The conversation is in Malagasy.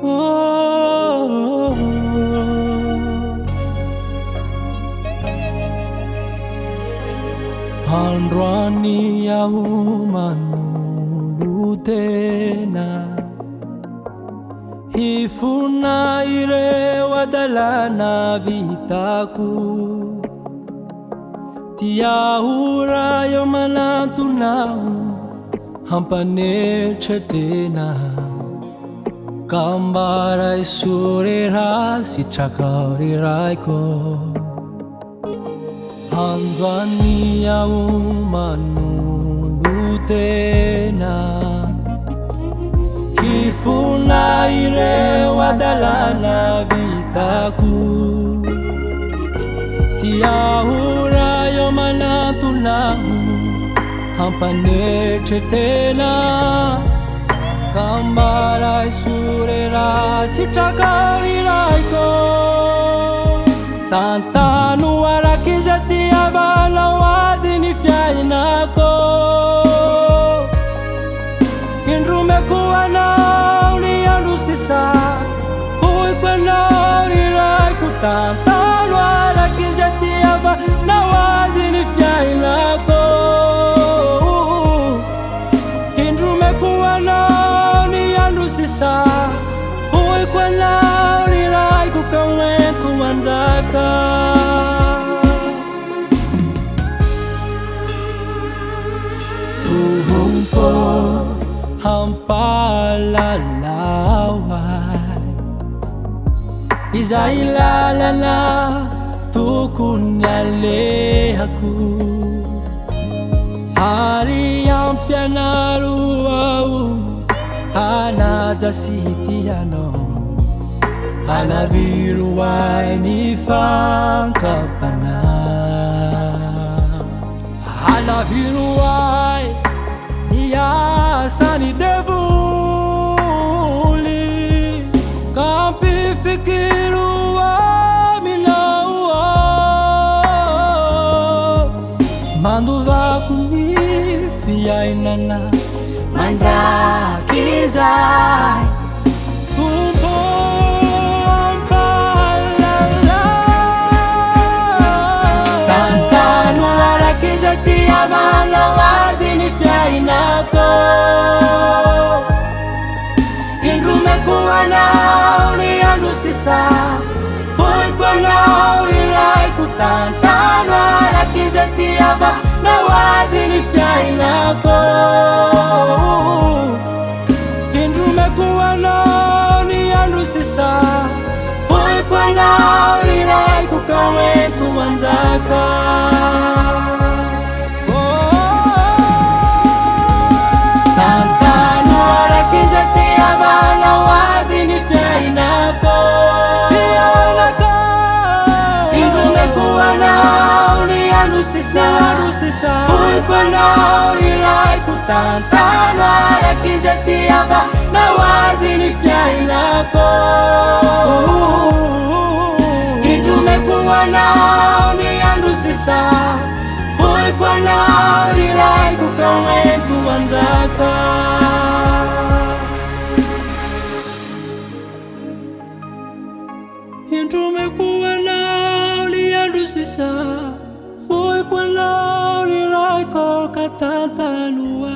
oh. Androani au manulutena hifuna ire wadalana vitaku tiahura yomana tunau hampane chetena kambara surera si chakarirai-ko Androani au manulutena hifuna ire wadalana vitaku tiahura yomana tunau hampane chetena kambara surera si chakarirai-ko tantanu arakizati abala wazini fiainako Kindrume kuana uniandusisa fui kwena urirai-ku tantanu arakizati abala wazini fiainako Kindrume kuana uniandusisa fui kwena urirai-ku kawenku wanzaka tuhumpo hampalalaway izailalana tukunyalehaku hari yang pianaruau hanajasitiano halaviruai ni fangkapana halaviruai ni asani devuli kampi fikirua minaua manduva kuni fiainana Mandrakizai Abana wazini fiainako Kindrume kuana uniandusisa fui kwena urirai-ku tantanu arakizati abana wazini fiainako Kindrume kuana uniandusisa fui kwena urirai-ku kawenku wanzaka fui kwena urirai-ku tantanu arakizati abana wazini fiainako Kindrume kuana uniandusisa fui kwena urirai-ku kawenku wanzaka Kindrume kuana uniandusisa fui kwena urirai-ku katantanua